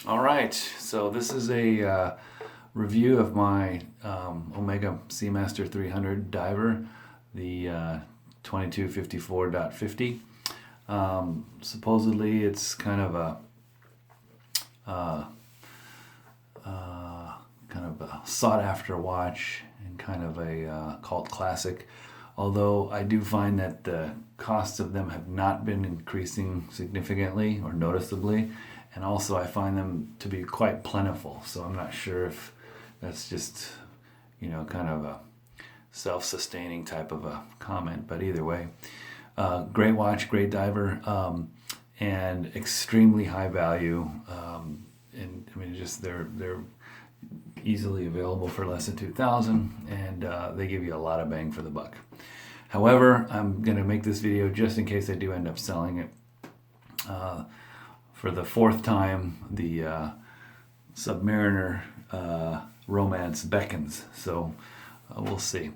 All right, so this is a review of my Omega Seamaster 300 Diver, the 2254.50. Supposedly it's kind of a sought after watch and kind of a cult classic, although I do find that the costs of them have not been increasing significantly or noticeably, and also I find them to be quite plentiful, so I'm not sure if that's just, kind of a self-sustaining type of a comment, but either way, great watch, great diver, and extremely high value, and I mean, just they're easily available for less than $2,000, and they give you a lot of bang for the buck. However, I'm going to make this video just in case I do end up selling it. For the fourth time, the Submariner romance beckons, so we'll see.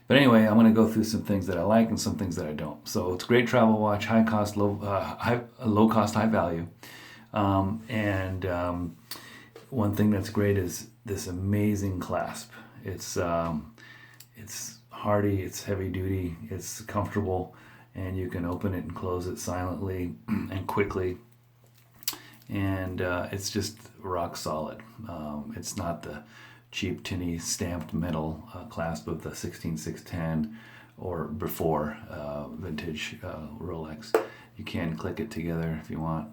But anyway, I'm going to go through some things that I like and some things that I don't. So it's a great travel watch, high cost, low cost, high value, and one thing that's great is this amazing clasp. It's hardy, it's heavy duty, it's comfortable, and you can open it and close it silently and quickly. And it's just rock solid. It's not the cheap tinny stamped metal clasp of the 16610 or before vintage Rolex. You can click it together if you want.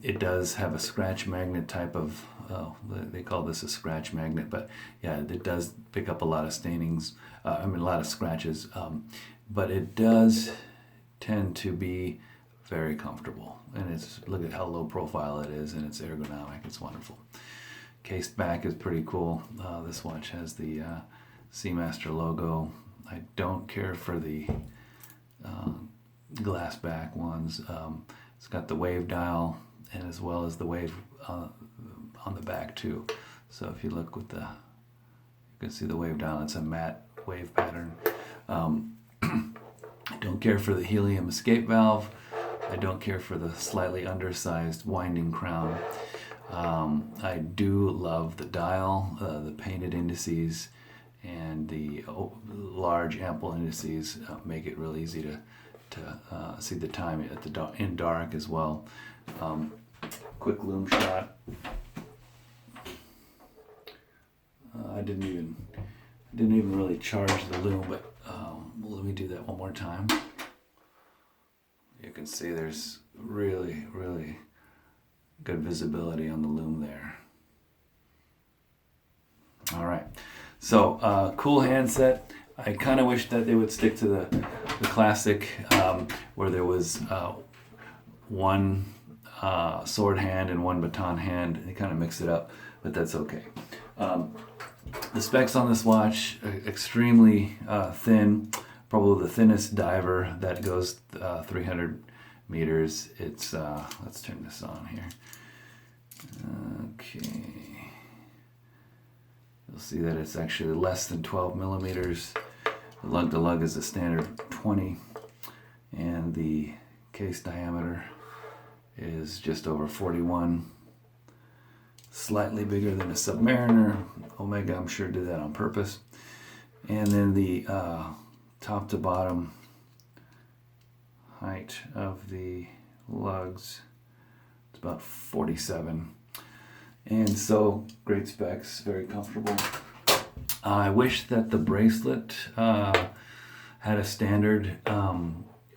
It does have a scratch magnet type of, they call this a scratch magnet, but yeah, it does pick up a lot of stainings, a lot of scratches, but it does tend to be very comfortable, and look at how low profile it is, and it's ergonomic. It's wonderful. Cased back is pretty cool. This watch has the Seamaster logo. I don't care for the glass back ones. It's got the wave dial, and as well as the wave on the back too. So if you look you can see the wave dial. It's a matte wave pattern. I don't care for the helium escape valve. I don't care for the slightly undersized winding crown. I do love the dial, the painted indices, and the large ample indices make it real easy to see the time in dark as well. Quick loom shot. I didn't even really charge the loom, but let me do that one more time. You can see there's really, really good visibility on the loom there. All right, so cool handset. I kind of wish that they would stick to the classic where there was one sword hand and one baton hand. They kind of mix it up, but that's okay. The specs on this watch are extremely thin. Probably the thinnest diver that goes 300 meters. It's let's turn this on here. Okay, you'll see that it's actually less than 12 millimeters. The lug to lug is a standard 20, and the case diameter is just over 41. Slightly bigger than a Submariner. Omega, I'm sure, did that on purpose. And then the top to bottom height of the lugs, it's about 47. And so great specs, very comfortable. I wish that the bracelet had a standard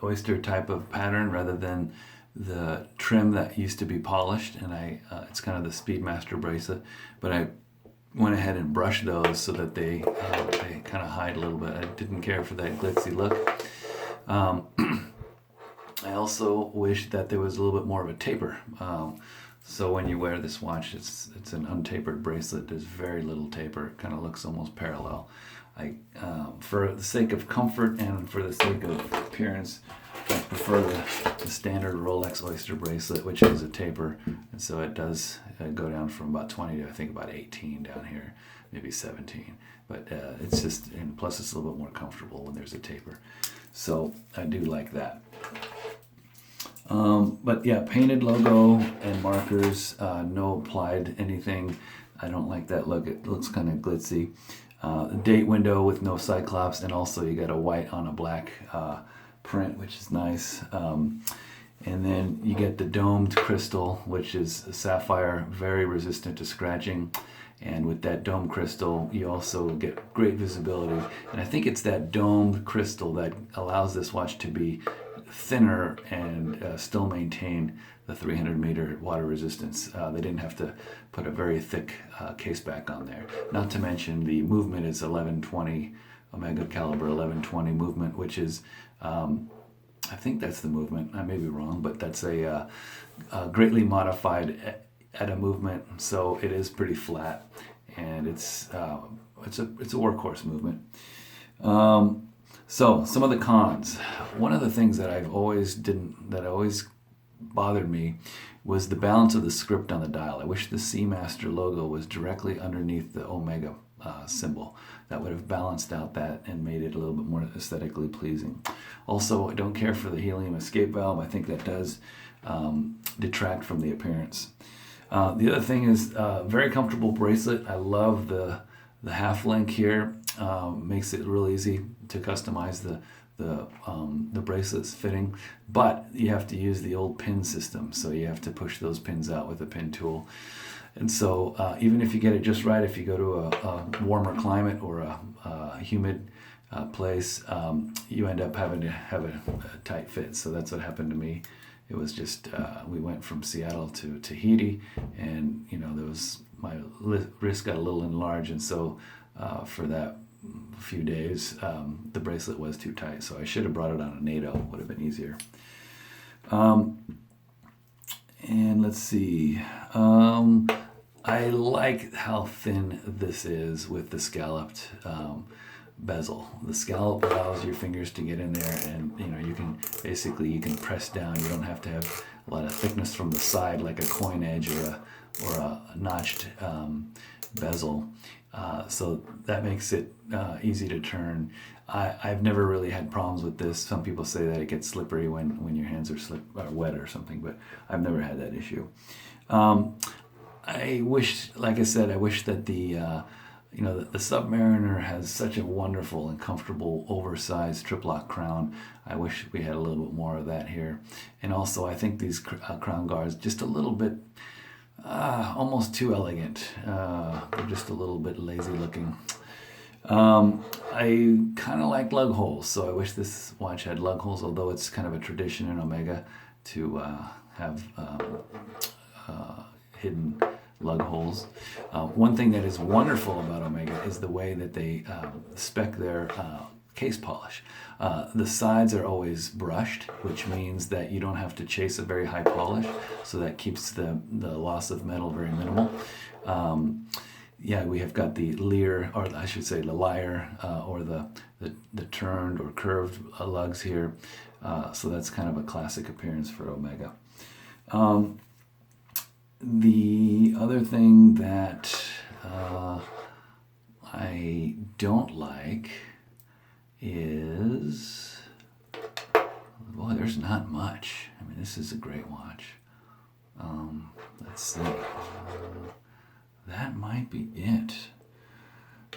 oyster type of pattern rather than the trim that used to be polished, and it's kind of the Speedmaster bracelet, but I went ahead and brushed those so that they kind of hide a little bit. I didn't care for that glitzy look. I also wish that there was a little bit more of a taper. So when you wear this watch, it's an untapered bracelet. There's very little taper. It kind of looks almost parallel. For the sake of comfort and for the sake of appearance, I prefer the standard Rolex Oyster bracelet, which has a taper, and so it does go down from about 20 to I think about 18 down here, maybe 17. But it's just, and plus it's a little bit more comfortable when there's a taper. So I do like that. But yeah, painted logo and markers, no applied anything. I don't like that look. It looks kind of glitzy. Date window with no cyclops, and also you got a white on a black print, which is nice. And then you get the domed crystal, which is a sapphire, very resistant to scratching. And with that domed crystal, you also get great visibility. And I think it's that domed crystal that allows this watch to be thinner and still maintain the 300-meter water resistance. They didn't have to put a very thick case back on there. Not to mention the movement is 1120, Omega caliber 1120 movement, which is, I think that's the movement. I may be wrong, but that's a greatly modified ETA movement, so it is pretty flat, and it's a workhorse movement. So some of the cons. One of the things that always bothered me was the balance of the script on the dial. I wish the Seamaster logo was directly underneath the Omega symbol. That would have balanced out that and made it a little bit more aesthetically pleasing. Also, I don't care for the helium escape valve. I think that does detract from the appearance. The other thing is very comfortable bracelet. I love the half link here. Makes it real easy to customize the bracelets fitting, but you have to use the old pin system, so you have to push those pins out with a pin tool. And so even if you get it just right, if you go to a warmer climate or a humid place, you end up having to have a tight fit. So that's what happened to me. It was just we went from Seattle to Tahiti, and my wrist got a little enlarged, and so for that few days the bracelet was too tight. So I should have brought it on a NATO. Would have been easier. And let's see. I like how thin this is with the scalloped bezel. The scallop allows your fingers to get in there, and you can press down. You don't have to have a lot of thickness from the side like a coin edge or a notched bezel. So that makes it easy to turn. I've never really had problems with this. Some people say that it gets slippery when your hands are wet or something, but I've never had that issue. I wish that the Submariner has such a wonderful and comfortable oversized triplock crown. I wish we had a little bit more of that here. And also, I think these crown guards just a little bit almost too elegant. They're just a little bit lazy looking. I kind of like lug holes, so I wish this watch had lug holes, although it's kind of a tradition in Omega to have hidden lug holes. One thing that is wonderful about Omega is the way that they spec their case polish. The sides are always brushed, which means that you don't have to chase a very high polish, so that keeps the loss of metal very minimal. We have got the Lear, or I should say the Lyre, or the turned or curved lugs here. So that's kind of a classic appearance for Omega. The other thing that I don't like is, boy, there's not much. I mean, this is a great watch. Let's see. That might be it.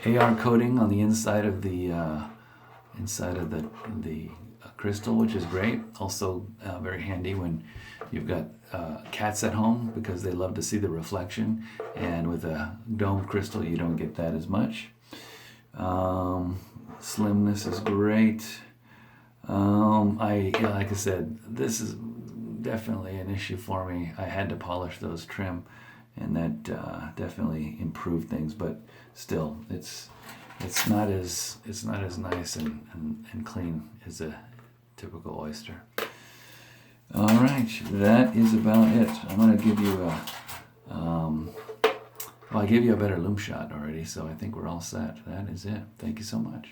AR coating on the inside of the crystal, which is great. Also very handy when you've got cats at home, because they love to see the reflection, and with a domed crystal you don't get that as much. Slimness is great. Like I said, this is definitely an issue for me. I had to polish those trim, and that definitely improved things, but still it's not as nice and clean as a typical oyster. All right, that is about it. I'm going to give you I gave you a better loom shot already, so I think we're all set. That is it. Thank you so much.